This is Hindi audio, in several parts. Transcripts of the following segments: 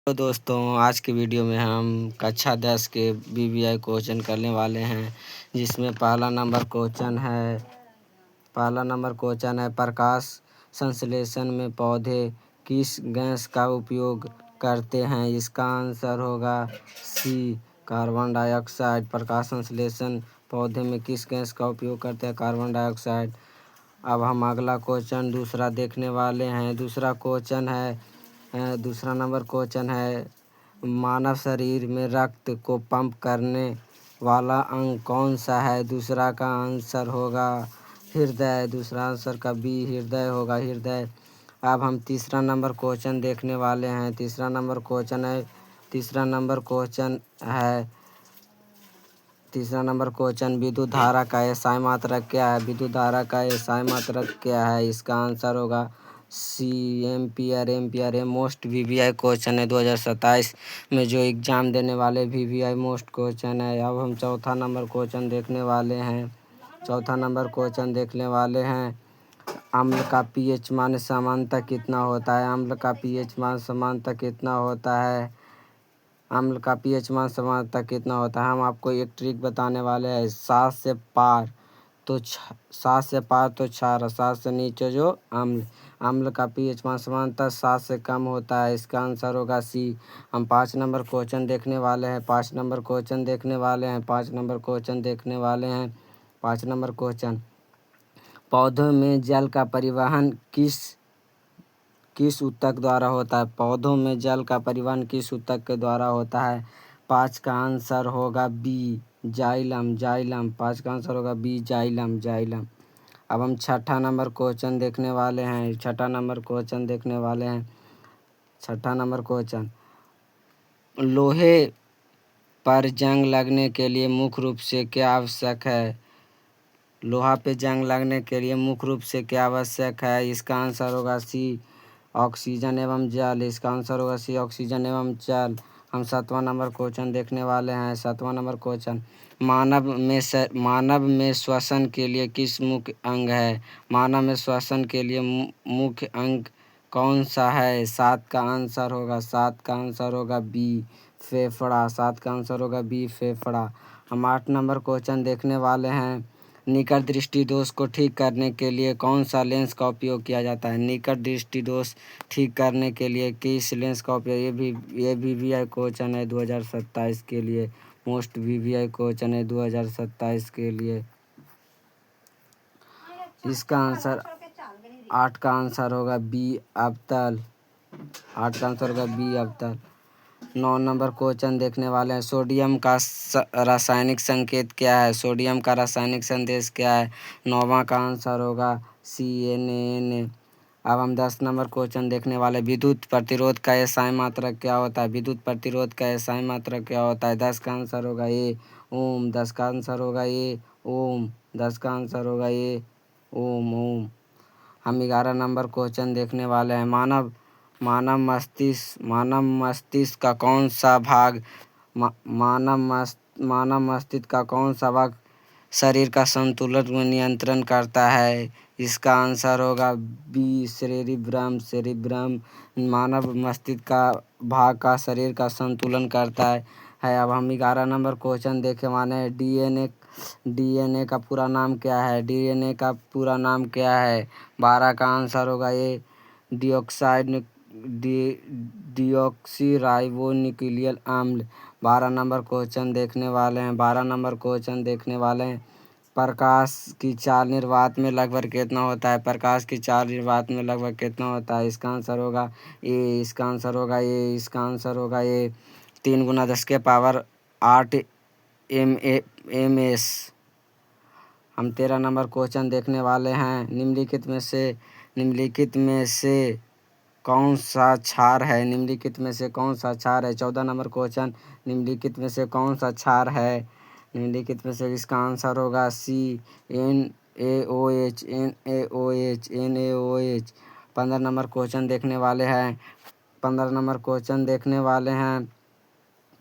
तो दोस्तों, आज की वीडियो में हम कक्षा 10 के बीवीआई क्वेश्चन करने वाले हैं, जिसमें पहला नंबर क्वेश्चन है प्रकाश संश्लेषण में पौधे किस गैस का उपयोग करते हैं। इसका आंसर होगा सी, कार्बन डाइऑक्साइड। प्रकाश संश्लेषण पौधे में किस गैस का उपयोग करते हैं, कार्बन डाइऑक्साइड। अब हम अगला क्वेश्चन दूसरा देखने वाले हैं। दूसरा नंबर क्वेश्चन है मानव शरीर में रक्त को पंप करने वाला अंग कौन सा है। दूसरा का आंसर होगा हृदय। दूसरा आंसर का बी हृदय होगा, हृदय। अब हम तीसरा नंबर क्वेश्चन देखने वाले हैं। तीसरा नंबर क्वेश्चन विद्युत धारा का एसआई मात्रक क्या है। विद्युत धारा का एसआई मात्रक क्या है। इसका आंसर होगा सी, एम्पियर। ये मोस्ट वीवीआई क्वेश्चन है 2027 में जो एग्ज़ाम देने वाले वीवीआई मोस्ट क्वेश्चन है। अब हम चौथा नंबर क्वेश्चन देखने वाले हैं। अम्ल का पीएच मान सामान्यतः कितना होता है। अम्ल का पीएच मान सामान्यतः कितना होता है। हम आपको एक ट्रिक बताने वाले हैं। 7 से पार तो 4, 7 से नीचे जो अम्ल का पीएच मान सामान्यतः 7 से कम होता है। इसका आंसर होगा सी। हम 5 नंबर क्वेश्चन देखने वाले हैं। 5 नंबर क्वेश्चन पौधों में जल का परिवहन किस ऊतक द्वारा होता है। पौधों में जल का परिवहन किस ऊतक के द्वारा होता है। 5 का आंसर होगा बी, जाइलम। 5 का आंसर होगा बी, जाइलम। अब हम छठा नंबर क्वेश्चन देखने वाले हैं। छठा नंबर क्वेश्चन लोहे पर जंग लगने के लिए मुख्य रूप से क्या आवश्यक है। लोहा पे जंग लगने के लिए मुख्य रूप से क्या आवश्यक है। इसका आंसर होगा सी, ऑक्सीजन एवं जल। इसका आंसर होगा सी, ऑक्सीजन एवं जल। हम 7वां नंबर क्वेश्चन देखने वाले हैं। 7वां नंबर क्वेश्चन मानव में श्वसन के लिए किस मुख्य अंग है। मानव में श्वसन के लिए मुख्य अंग कौन सा है। 7 का आंसर होगा बी, फेफड़ा। 7 का आंसर होगा बी, फेफड़ा। हम 8 नंबर क्वेश्चन देखने वाले हैं। निकट दृष्टि दोष को ठीक करने के लिए कौन सा लेंस का उपयोग किया जाता है। निकट दृष्टि दोष ठीक करने के लिए किस लेंस का उपयोग। ये वीवीआई क्वेश्चन है 2027 के लिए। मोस्ट वीवीआई क्वेश्चन है 2027 के लिए। इसका आंसर 8 का आंसर होगा बी, अवतल। 9 नंबर क्वेश्चन देखने वाले हैं। सोडियम का रासायनिक संकेत क्या है। सोडियम का रासायनिक संदेश क्या है। 9वां का आंसर होगा CnA। अब हम 10 नंबर क्वेश्चन देखने वाले। विद्युत प्रतिरोध का एसआई मात्रक क्या होता है। 10 का आंसर होगा ए, ओम। 10 का आंसर होगा ए, ओम। हम 11 नंबर क्वेश्चन देखने वाले हैं। मानव मस्तिष्क का कौन सा भाग शरीर का संतुलन को नियंत्रण करता है। इसका आंसर होगा बी, सेरिब्रम। मानव मस्तिष्क का भाग का शरीर का संतुलन करता है। अब हम 11 नंबर क्वेश्चन देखे माने हैं। डीएनए का पूरा नाम क्या है। 12 का आंसर होगा ए, डिऑक्सीराइबोन्यूक्लिक अम्ल। 12 नंबर क्वेश्चन देखने वाले हैं। प्रकाश की चाल निर्वात में लगभग कितना होता है। इसका आंसर होगा ए, 3 × 10⁸ ms। हम 13 नंबर क्वेश्चन देखने वाले हैं। निम्नलिखित में से कौन सा क्षार है। 14 नंबर क्वेश्चन निम्नलिखित में से कौन सा क्षार है। इसका आंसर होगा सी, NaOH। 15 नंबर क्वेश्चन देखने वाले हैं।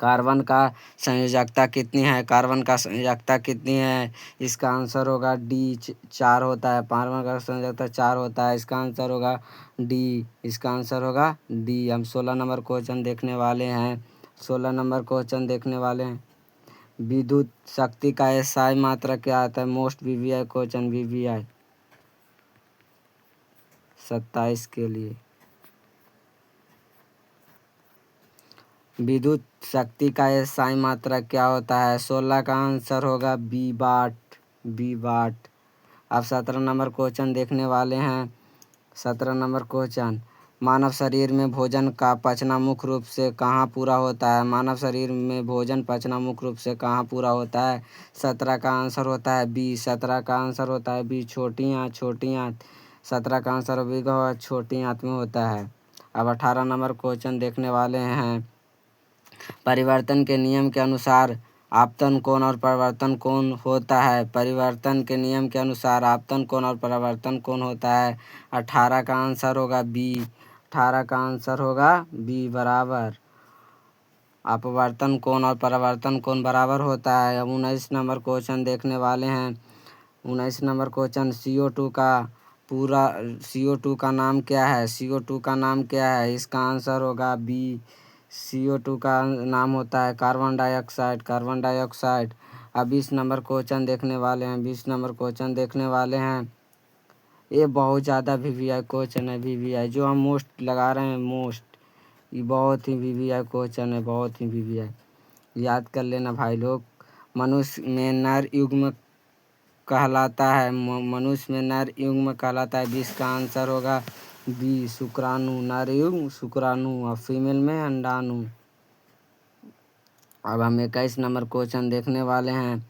कार्बन का संयोजकता कितनी है? कार्बन का संयोजकता कितनी है? इसका आंसर होगा डी, 4 होता है। कार्बन का संयोजकता 4 होता है। इसका आंसर होगा डी। इसका आंसर होगा डी। हम 16 नंबर क्वेश्चन देखने वाले हैं। 16 नंबर क्वेश्चन देखने वाले हैं। विद्युत शक्ति का एसआई मात्रा क्या आता है? मोस्ट वीवीआई क्वेश्चन, वीवीआई 27 के लिए। विद्युत शक्ति का एसआई मात्रा क्या होता है? 16 का आंसर होगा बी वाट, बी वाट। अब 17 नंबर क्वेश्चन देखने वाले हैं। 17 नंबर क्वेश्चन, मानव शरीर में भोजन का पचना मुख्य रूप से कहाँ पूरा होता है? मानव शरीर में भोजन पचना मुख्य रूप से कहाँ पूरा होता है? 17 का आंसर होता है बी। 17 का आंसर होता है बी, छोटी आँत, छोटी आँत। 17 का आंसर होगा छोटी आँत में होता है। अब 18 नंबर क्वेश्चन देखने वाले हैं। परिवर्तन के नियम के अनुसार आपतन कोण और परावर्तन कोण होता है? परिवर्तन के नियम के अनुसार आपतन कोण और परावर्तन कोण होता है। 18 का आंसर होगा बी। 18 का आंसर होगा बी बराबर। अपवर्तन कोण और परावर्तन कोण बराबर होता है। अब 19 नंबर क्वेश्चन देखने वाले हैं। 19 नंबर क्वेश्चन, CO2 का नाम क्या है? CO2 का नाम क्या है? इसका आंसर होगा बी। CO2 का नाम होता है कार्बन डाइऑक्साइड, कार्बन डाइऑक्साइड। अब 20 नंबर क्वेश्चन देखने वाले हैं। 20 नंबर क्वेश्चन देखने वाले हैं। ये बहुत ज़्यादा वीवीआई क्वेश्चन है। वीवीआई जो हम मोस्ट लगा रहे हैं, मोस्ट, ये बहुत ही वीवीआई क्वेश्चन है, बहुत ही वीवीआई। याद कर लेना भाई लोग। मनुष्य में नर युग्म कहलाता है, मनुष्य में नर युग्म कहलाता है। 20 का आंसर होगा बी, शुक्राणु। नर युग्म शुक्राणु और फीमेल में अंडाणु। अब हम 21 नंबर क्वेश्चन देखने वाले हैं।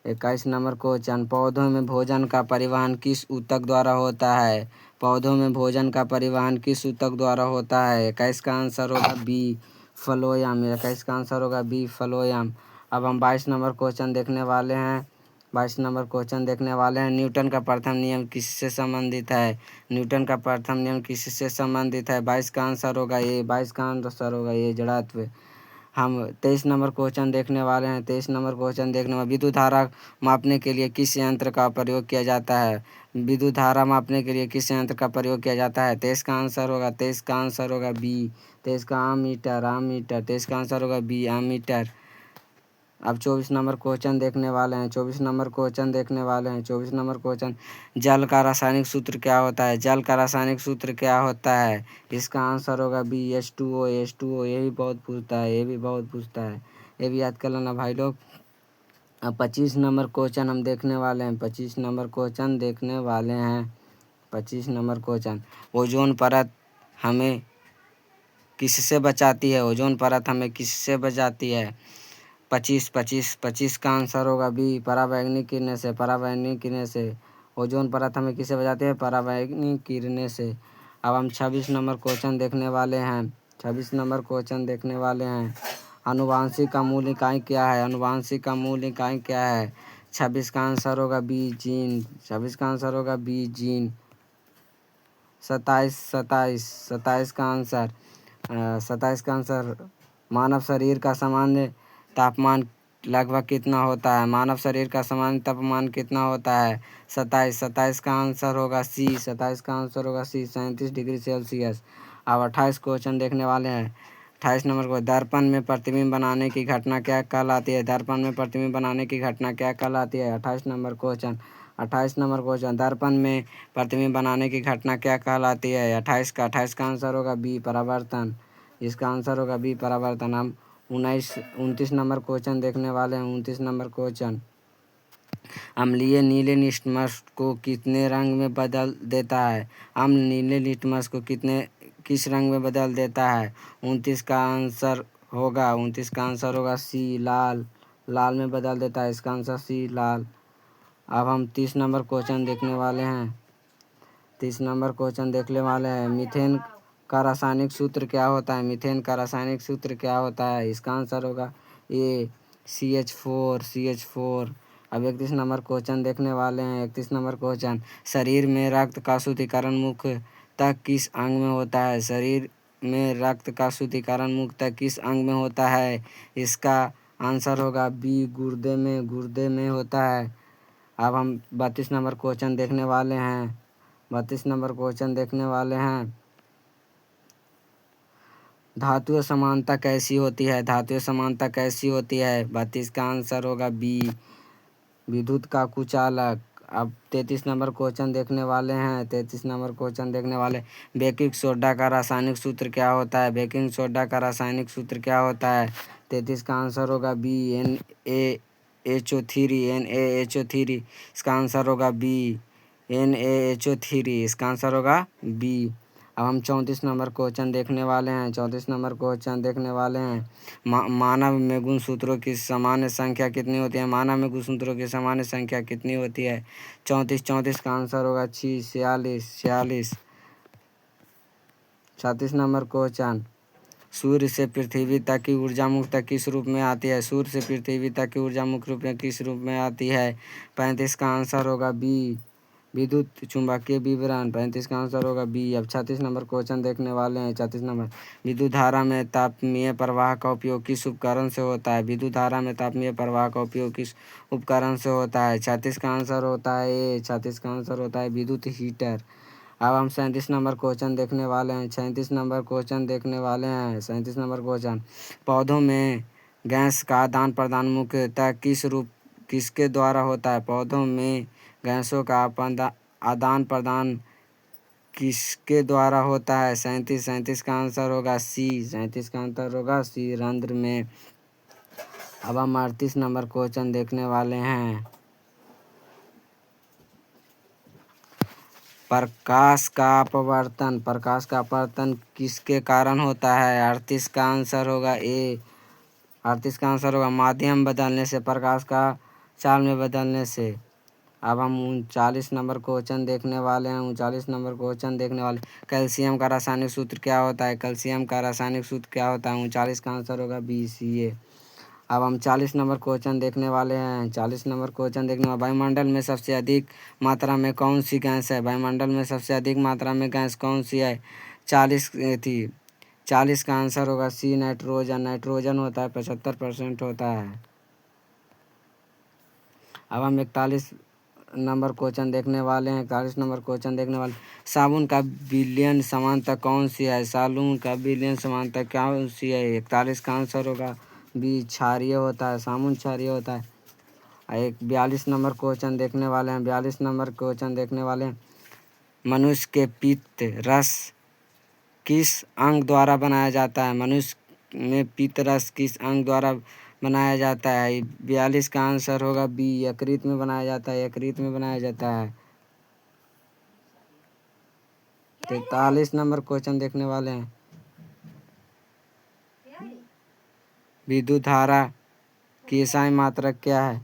21 नंबर क्वेश्चन, पौधों में भोजन का परिवहन किस ऊतक द्वारा होता है? पौधों में भोजन का परिवहन किस ऊतक द्वारा होता है? 21 का आंसर होगा बी, फ्लोएम। 21 का आंसर होगा बी, फ्लोएम। अब हम 22 नंबर क्वेश्चन देखने वाले हैं। 22 नंबर क्वेश्चन देखने वाले हैं। न्यूटन का प्रथम नियम किससे संबंधित है? न्यूटन का प्रथम नियम किससे संबंधित है? 22 का आंसर होगा ए। 22 का आंसर होगा ए, जड़त्व। हम 23 नंबर क्वेश्चन देखने वाले हैं। 23 नंबर क्वेश्चन देखने में, विद्युत धारा मापने के लिए किस यंत्र का प्रयोग किया जाता है? विद्युत धारा मापने के लिए किस यंत्र का प्रयोग किया जाता है? 23 का आंसर होगा, 23 का आंसर होगा बी। 23 का आममीटर, आममीटर। 23 का आंसर होगा बी, आममीटर। अब 24 नंबर क्वेश्चन देखने वाले हैं। 24 नंबर क्वेश्चन देखने वाले हैं। 24 नंबर क्वेश्चन, जल का रासायनिक सूत्र क्या होता है? जल का रासायनिक सूत्र क्या होता है? इसका आंसर होगा बी, H2O, H2O। ये भी बहुत पूछता है, ये भी बहुत पूछता है, ये भी याद कर लेना भाई लोग। अब 25 नंबर क्वेश्चन हम देखने वाले हैं। 25 नंबर क्वेश्चन देखने वाले हैं। 25 नंबर क्वेश्चन, ओजोन परत हमें किससे बचाती है? ओजोन परत हमें किससे बचाती है? 25 का आंसर होगा बी, पराबैंगनी किरणें से, पराबैंगनी किरणें से। ओजोन परत हमें किससे बचाती है? पराबैंगनी किरणें से। अब हम 26 नंबर क्वेश्चन देखने वाले हैं। 26 नंबर क्वेश्चन देखने वाले हैं। आनुवांशिक का मूल इकाई क्या है? आनुवांशिक का मूल इकाई क्या है? 26 का आंसर होगा बी, जीन। 26 का आंसर होगा बी, जीन। 27 का आंसर, 27 का आंसर, मानव शरीर का सामान्य तापमान लगभग कितना होता है? मानव शरीर का सामान्य तापमान कितना होता है? 27 का आंसर होगा सी। 27 का आंसर होगा सी, 37 डिग्री सेल्सियस। अब 28 क्वेश्चन देखने वाले हैं। 28 नंबर को, दर्पण में प्रतिबिंब बनाने की घटना क्या कहलाती है? दर्पण में प्रतिबिंब बनाने की घटना क्या कहलाती है? 28 नंबर क्वेश्चन। 28 नंबर क्वेश्चन, दर्पण में प्रतिबिंब बनाने की घटना क्या कहलाती है? 28 का आंसर होगा बी, परावर्तन। इसका आंसर होगा बी, परावर्तन। हम 29 नंबर क्वेश्चन देखने वाले हैं। 29 नंबर क्वेश्चन, अम्लीय नीले लिटमस को कितने रंग में बदल देता है? अम्ल नीले लिटमस को किस रंग में बदल देता है? 29 का आंसर होगा सी, लाल। लाल में बदल देता है। इसका आंसर सी, लाल। अब हम 30 नंबर क्वेश्चन देखने वाले हैं। 30 नंबर क्वेश्चन देखने वाले हैं। मीथेन का रासायनिक सूत्र क्या होता है? मीथेन का रासायनिक सूत्र क्या होता है? इसका आंसर होगा ए, CH4। अब 31 नंबर क्वेश्चन देखने वाले हैं। 31 नंबर क्वेश्चन, शरीर में रक्त का शुद्धिकरण मुख्यतः किस अंग में होता है? शरीर में रक्त का शुद्धिकरण मुख्यतः किस अंग में होता है? इसका आंसर होगा बी, गुर्दे में होता है। अब हम 32 नंबर क्वेश्चन देखने वाले हैं। 32 नंबर क्वेश्चन देखने वाले हैं। धातुओं समानता कैसी होती है? धातुओं समानता कैसी होती है? 32 का आंसर होगा बी, विद्युत का कुचालक। अब 33 नंबर क्वेश्चन देखने वाले हैं। 33 नंबर क्वेश्चन देखने वाले, बेकिंग सोडा का रासायनिक सूत्र क्या होता है? बेकिंग सोडा का रासायनिक सूत्र क्या होता है? 33 का आंसर होगा बी, NaHO3। इसका आंसर होगा बी, NaHO3। इसका आंसर होगा बी। अब हम 34 नंबर क्वेश्चन देखने वाले हैं। 34 नंबर क्वेश्चन देखने वाले हैं। मानव में गुणसूत्रों की सामान्य संख्या कितनी होती है? मानव में गुणसूत्रों की सामान्य संख्या कितनी होती है? 34 का आंसर होगा 46। 36 नंबर क्वेश्चन, सूर्य से पृथ्वी तक की ऊर्जा मुख्यतः किस रूप में आती है? सूर्य से पृथ्वी तक की ऊर्जा मुख्य रूप में किस रूप में आती है? 35 का आंसर होगा बी, विद्युत चुंबकीय विवरण। 35 का आंसर होगा बी। अब 36 नंबर क्वेश्चन देखने वाले हैं। 36 नंबर, विद्युत धारा में तापीय प्रवाह का उपयोग किस उपकरण से होता है? विद्युत धारा में तापीय प्रवाह का उपयोग किस उपकरण से होता है? 36 का आंसर होता है ए। 36 का आंसर होता है विद्युत हीटर। अब हम 37 नंबर क्वेश्चन देखने वाले हैं। 37 नंबर क्वेश्चन देखने वाले हैं। 37 नंबर क्वेश्चन, पौधों में गैस का आदान प्रदान मुख्यतः किसके द्वारा होता है? पौधों में गैसों का आदान प्रदान किसके द्वारा होता है? 37 का आंसर होगा सी। 37 का आंसर होगा सी, रंध्र में। अब हम 38 नंबर क्वेश्चन देखने वाले हैं। प्रकाश का अपवर्तन किसके कारण होता है? 38 का आंसर होगा ए। 38 का आंसर होगा माध्यम बदलने से, प्रकाश का चाल में बदलने से। अब हम 39 नंबर क्वेश्चन देखने वाले हैं। 39 नंबर क्वेश्चन देखने वाले, कैल्शियम का रासायनिक सूत्र क्या होता है? कैल्शियम का रासायनिक सूत्र क्या होता है? 39 का आंसर होगा बी, Ca। अब हम 40 नंबर क्वेश्चन देखने वाले हैं। 40 नंबर क्वेश्चन देखने वाले, वायुमंडल में सबसे अधिक मात्रा में कौन सी गैस है? वायुमंडल में सबसे अधिक मात्रा में गैस कौन सी है? 40 का आंसर होगा सी, नाइट्रोजन। नाइट्रोजन होता है, 75% होता है। अब हम 41 नंबर क्वेश्चन देखने वाले हैं। 41 नंबर क्वेश्चन देखने वाले, साबुन का विलयन समानता कौन सी है? साबुन का विलयन समानता कौन सी है? 41 का आंसर होगा बी, क्षारीय होता है। साबुन क्षारीय होता है। एक 42 नंबर क्वेश्चन देखने वाले हैं। 42 नंबर क्वेश्चन देखने वाले हैं, मनुष्य के पित्त रस किस अंग द्वारा बनाया जाता है? मनुष्य में पित्त रस किस अंग द्वारा बनाया जाता है? 42 का आंसर होगा बी, यकृत में बनाया जाता है। यकृत में बनाया जाता है। 43 नंबर क्वेश्चन देखने वाले हैं, विद्युत धारा की SI मात्रक क्या है?